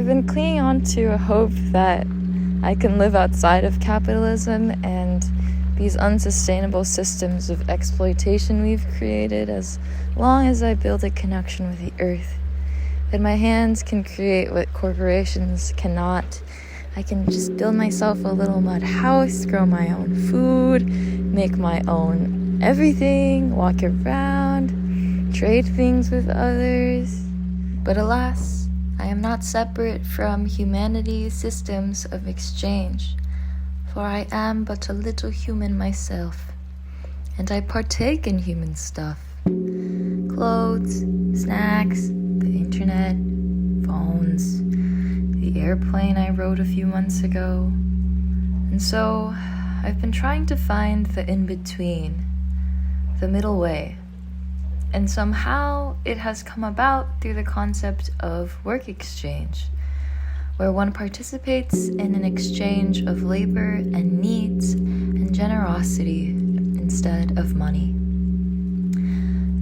I've been clinging on to a hope that I can live outside of capitalism and these unsustainable systems of exploitation we've created, as long as I build a connection with the earth. That my hands can create what corporations cannot. I can just build myself a little mud house, grow my own food, make my own everything, walk around, trade things with others. But alas, I am not separate from humanity's systems of exchange, for I am but a little human myself, and I partake in human stuff. Clothes, snacks, the internet, phones, the airplane I rode a few months ago. And so, I've been trying to find the in-between, the middle way. And somehow it has come about through the concept of work exchange, where one participates in an exchange of labor and needs and generosity instead of money.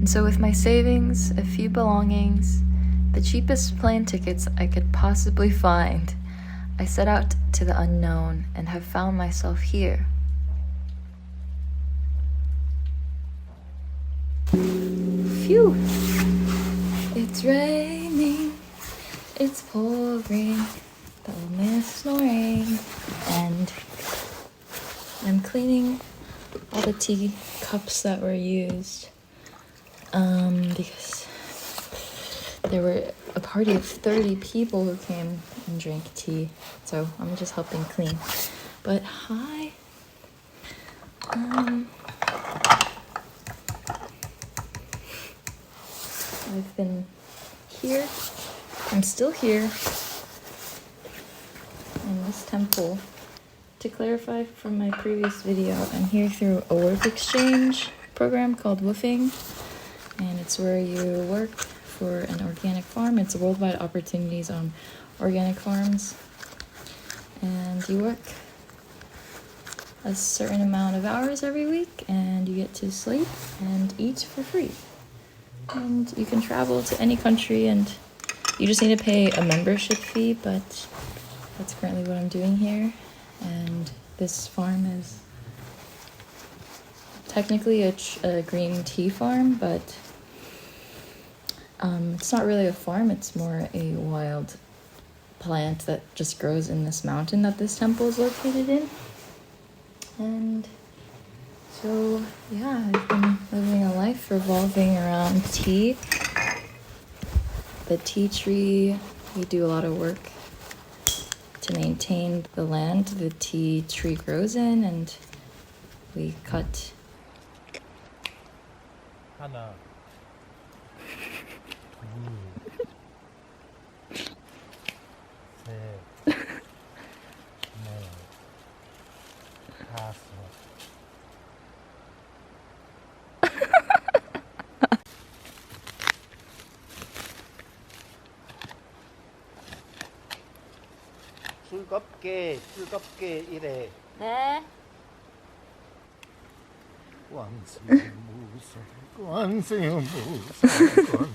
And so with my savings, a few belongings, the cheapest plane tickets I could possibly find, I set out to the unknown and have found myself here. Phew! It's raining, it's pouring, the old man is snoring, and I'm cleaning all the tea cups that were used because there were a party of 30 people who came and drank tea, so I'm just helping clean. But hi. I've been here, I'm still here in this temple. To clarify from my previous video, I'm here through a work exchange program called woofing, and it's where you work for an organic farm. It's worldwide opportunities on organic farms, and you work a certain amount of hours every week, and you get to sleep and eat for free. And you can travel to any country, and you just need to pay a membership fee, but that's currently what I'm doing here. And this farm is technically a green tea farm, but it's not really a farm, it's more a wild plant that just grows in this mountain that this temple is located in. And so, yeah, I've been living a life revolving around tea. The tea tree, we do a lot of work to maintain the land the tea tree grows in, and we cut. 하나, 둘, 셋, 넷, 다섯. 즐겁게 일해. 네. 관세음무사, 관세음무사, 관세음무사.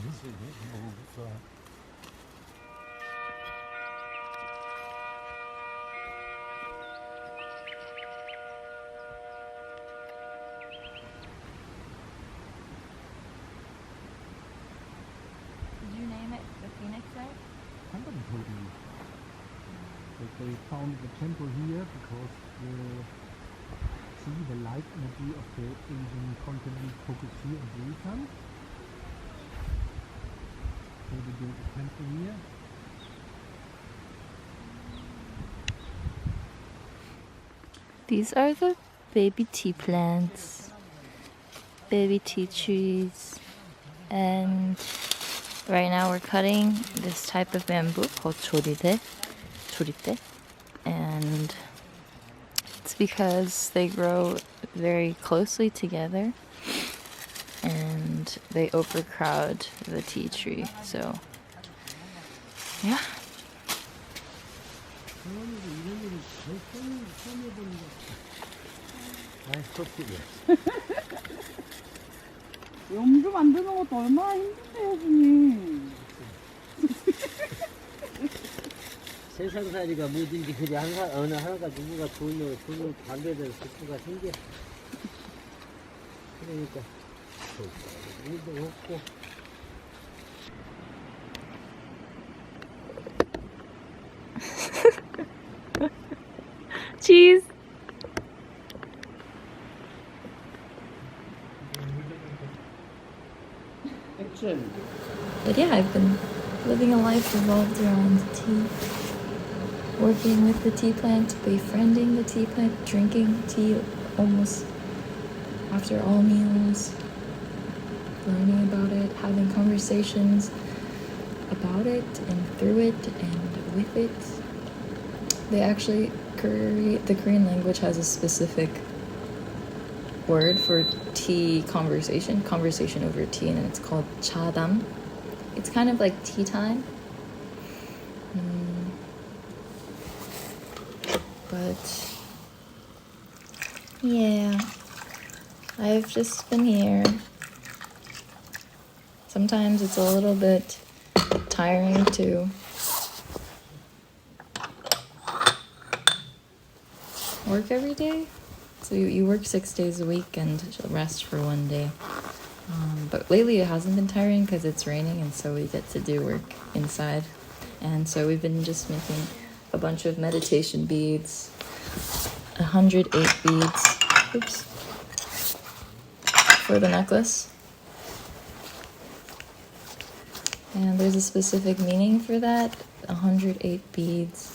Did you name it the Phoenix Egg? Somebody told me that they found the temple here because the light energy of the Asian continent focused here in Busan. So they built a temple here. These are the baby tea plants, baby tea trees, and right now we're cutting this type of bamboo called 조리대, and it's because they grow very closely together and they overcrowd the tea tree, so yeah. 염주 만드는 것도 얼마나 힘든데요, 선생님. 세상살이가 뭐든지 그리 어느 하나가 누구가 돈으로 반대되는 수가 생겨. 그러니까 일도 없고. Cheese. 액션. But yeah, I've been living a life revolved around tea, working with the tea plant, befriending the tea plant, drinking tea almost after all meals, learning about it, having conversations about it and through it and with it. They actually, the Korean language has a specific word for tea conversation over tea, and it's called chadam. It's kind of like tea time. But yeah, I've just been here. Sometimes it's a little bit tiring to work every day. So you work 6 days a week and rest for 1 day. But lately it hasn't been tiring because it's raining, and so we get to do work inside. And so we've been just making a bunch of meditation beads, 108 beads, oops, for the necklace. And there's a specific meaning for that. 108 beads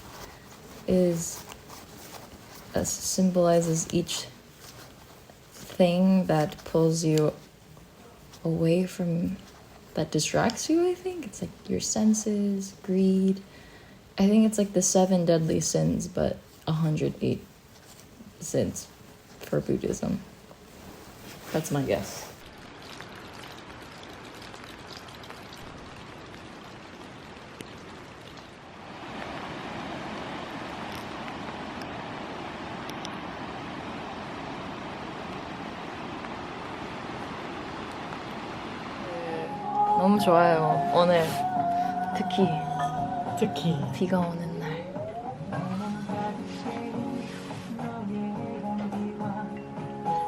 symbolizes each thing that pulls you away from, that distracts you, I think. It's like your senses, greed. I think it's like the 7 deadly sins, but 108 sins for Buddhism. That's my guess. 너무 좋아요. 오늘 특히 비가 오는 날.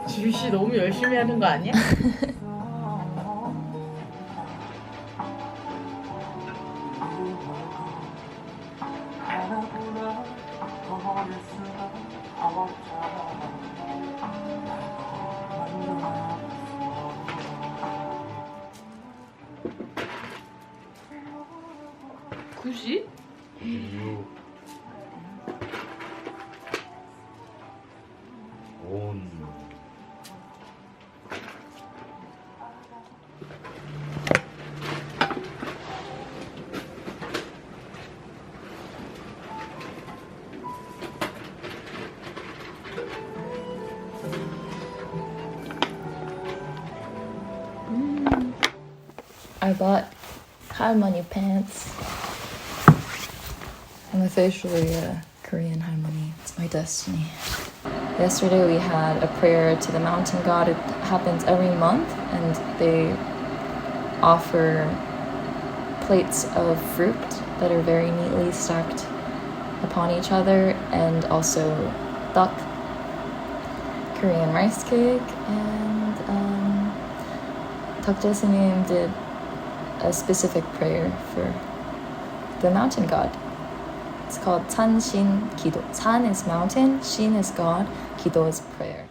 지휘씨 너무 열심히 하는 거 아니야? 굳이? I bought 할머니 pants. I'm officially a Korean 할머니. It's my destiny. Yesterday we had a prayer to the mountain god. It happens every month, and they offer plates of fruit that are very neatly stacked upon each other, and also duck, Korean rice cake, and dukjae 스님 did a specific prayer for the mountain god. It's called 산, 신, 기도. 산 is mountain, 신 is God, 기도 is prayer.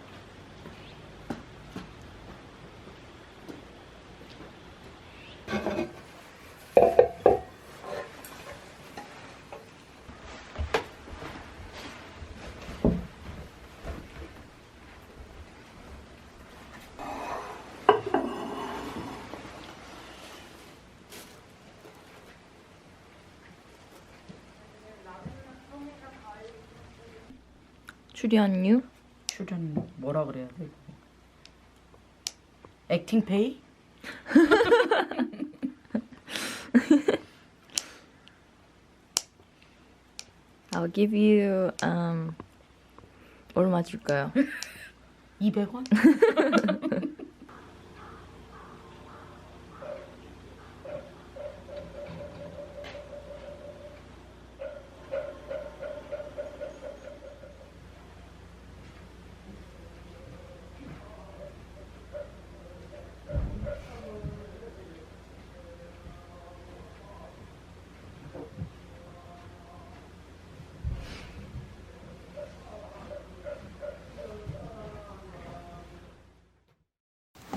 출연료? 출연 뭐라 그래야 돼? 액팅 페이? I'll give you 얼마 줄까요? 200원?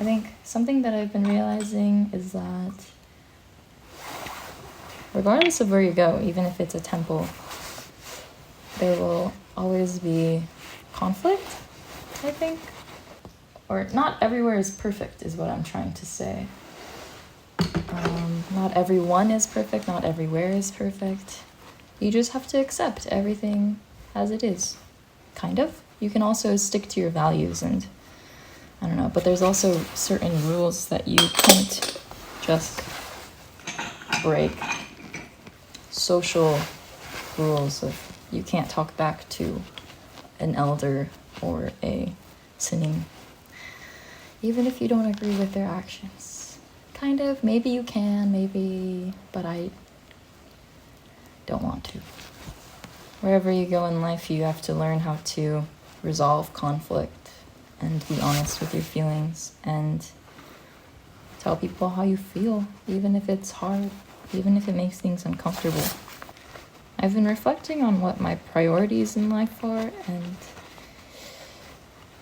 I think something that I've been realizing is that regardless of where you go, even if it's a temple, there will always be conflict, I think. Or not everywhere is perfect, is what I'm trying to say. Not everyone is perfect, not everywhere is perfect. You just have to accept everything as it is, kind of. You can also stick to your values and, I don't know, but there's also certain rules that you can't just break. Social rules of you can't talk back to an elder or a sinning, even if you don't agree with their actions. Kind of, maybe you can, maybe, but I don't want to. Wherever you go in life, you have to learn how to resolve conflict and be honest with your feelings and tell people how you feel, even if it's hard, even if it makes things uncomfortable. I've been reflecting on what my priorities in life are, and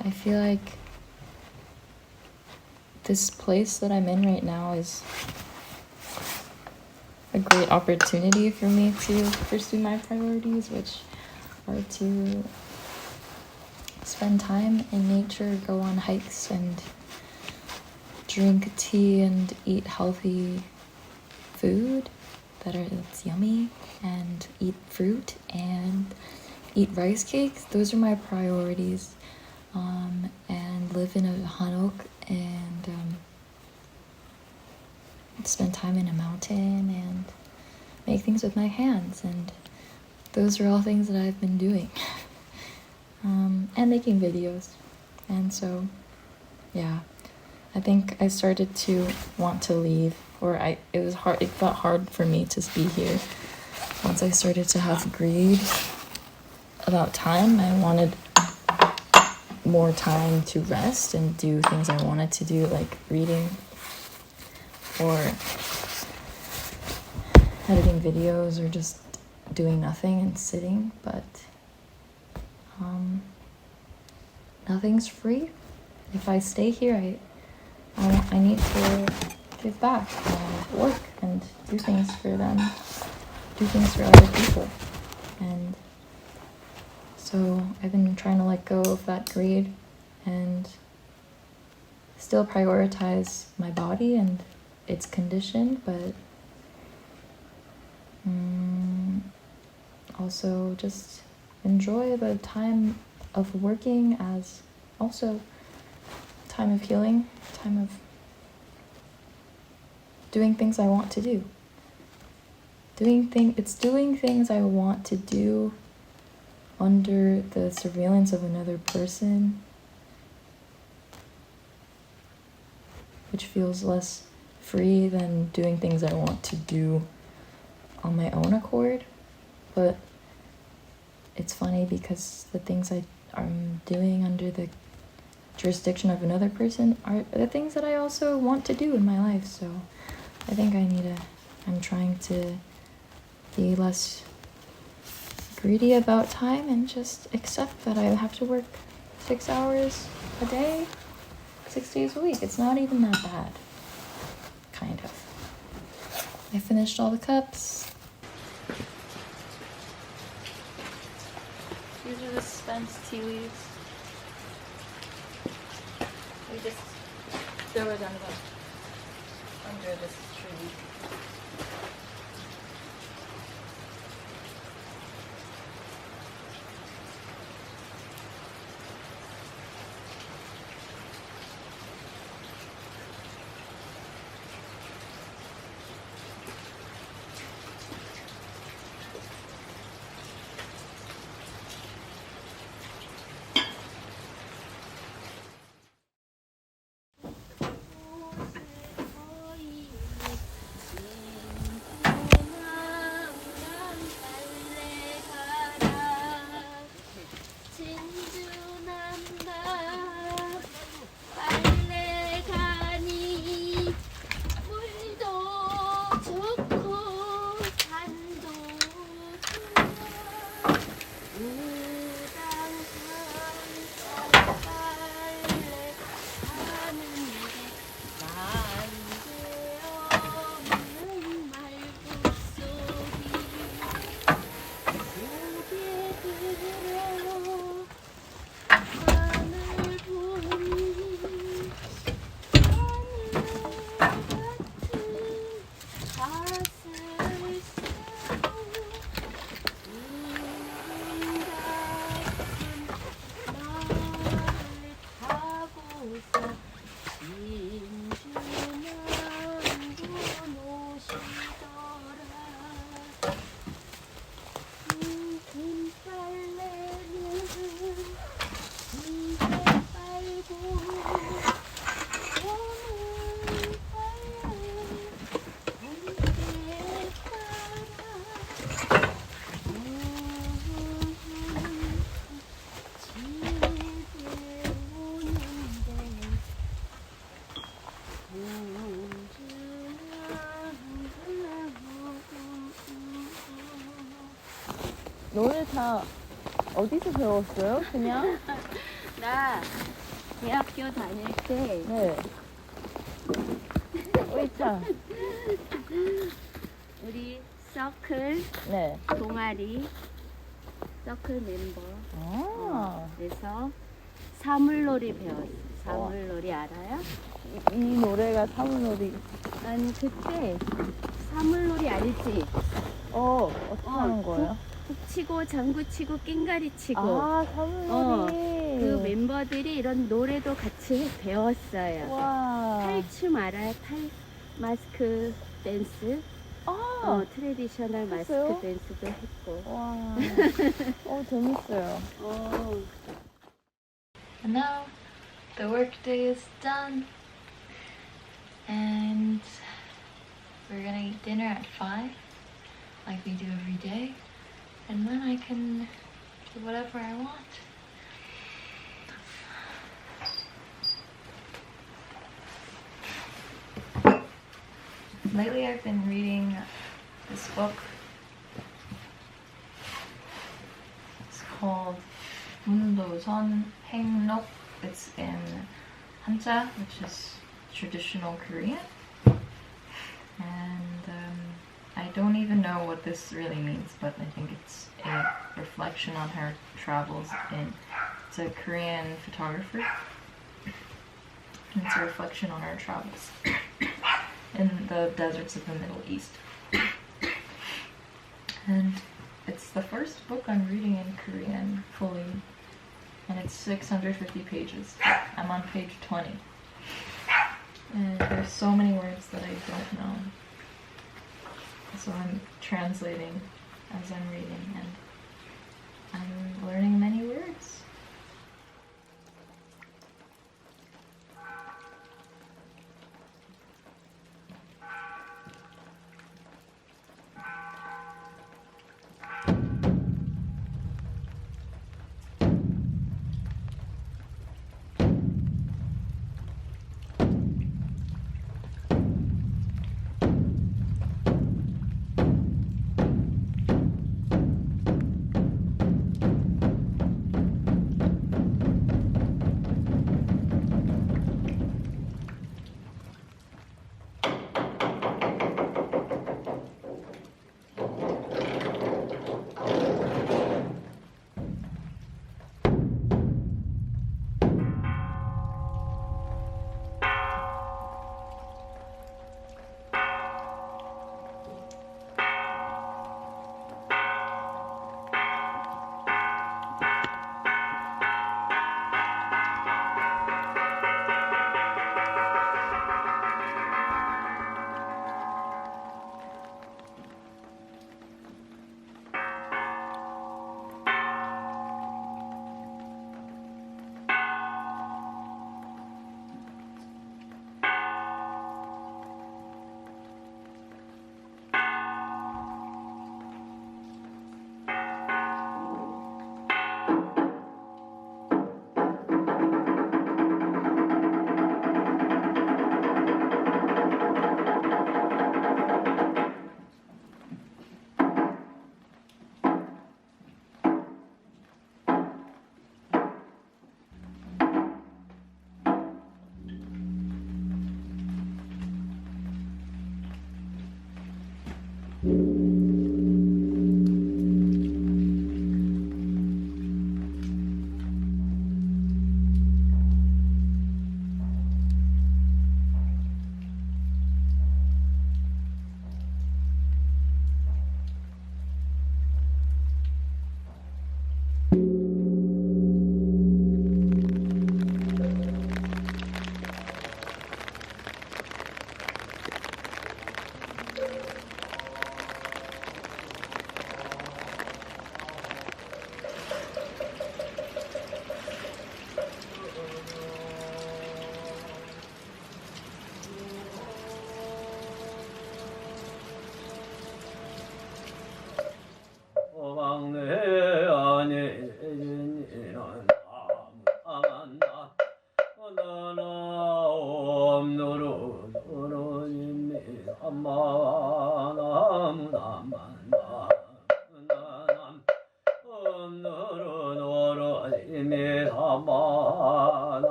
I feel like this place that I'm in right now is a great opportunity for me to pursue my priorities, which are to spend time in nature, go on hikes, and drink tea and eat healthy food that's yummy, and eat fruit and eat rice cakes. Those are my priorities. And live in a hanok and spend time in a mountain and make things with my hands, and those are all things that I've been doing. And making videos. And so yeah, I think I started to want to leave, or it felt hard for me to be here once I started to have greed about time. I wanted more time to rest and do things I wanted to do, like reading or editing videos or just doing nothing and sitting, but nothing's free. If I stay here, I need to give back and work and do things for them, do things for other people. And so I've been trying to let go of that greed and still prioritize my body and its condition, but also just enjoy the time of working as also time of healing, time of doing things I want to do. It's doing things I want to do under the surveillance of another person, which feels less free than doing things I want to do on my own accord. But it's funny because the things I'm doing under the jurisdiction of another person are the things that I also want to do in my life. So I think I'm trying to be less greedy about time and just accept that I have to work 6 hours a day, 6 days a week. It's not even that bad, kind of. I finished all the cups. These are the spent tea leaves. We just throw it under this tree. 노래 다 어디서 배웠어요? 그냥? 나 대학교 다닐 때 네. 의차. 우리 서클 네. 동아리 서클 멤버 아, 그래서 사물놀이 배웠어. 사물놀이 알아요? 이 노래가 사물놀이. 아니 그때 사물놀이 알지? 어떻게 하는 거예요? 북치고 장구치고 깽가리 치고 아, 사물놀이. 그 멤버들이 이런 노래도 같이 배웠어요. 와. 탈춤 알아요? 마스크 댄스? 트레디셔널 했어요? 마스크 댄스도 했고. 와. 재밌어요. And now the workday is done, and we're gonna eat dinner at 5, like we do every day, and then I can do whatever I want. Lately I've been reading this book. It's called 문도선 행록. It's in Hanja, which is traditional Korean. And I don't even know what this really means, but I think it's a reflection on her travels it's a Korean photographer. And it's a reflection on her travels in the deserts of the Middle East. And it's the first book I'm reading in Korean fully, and it's 650 pages. I'm on page 20. And there's so many words that I don't know. So I'm translating as I'm reading, and I'm learning many words.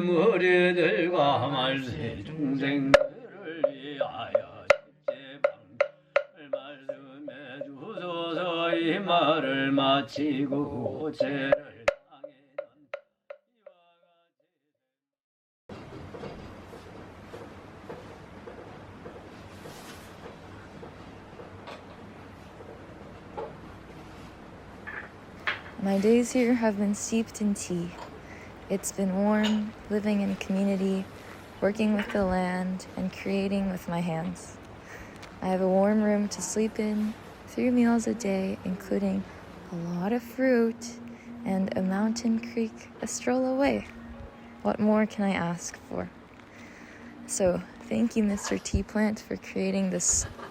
무리들과 말세 중생들을 위하여 제방 말씀해 주소서. 이 말을 마치고 죄를 당했던 이와 같이 My days here have been steeped in tea. It's been warm, living in community, working with the land, and creating with my hands. I have a warm room to sleep in, 3 meals a day, including a lot of fruit, and a mountain creek a stroll away. What more can I ask for? So, thank you, Mr. Tea Plant, for creating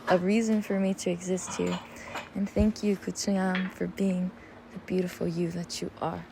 a reason for me to exist here. And thank you, Kuchuyam, for being the beautiful you that you are.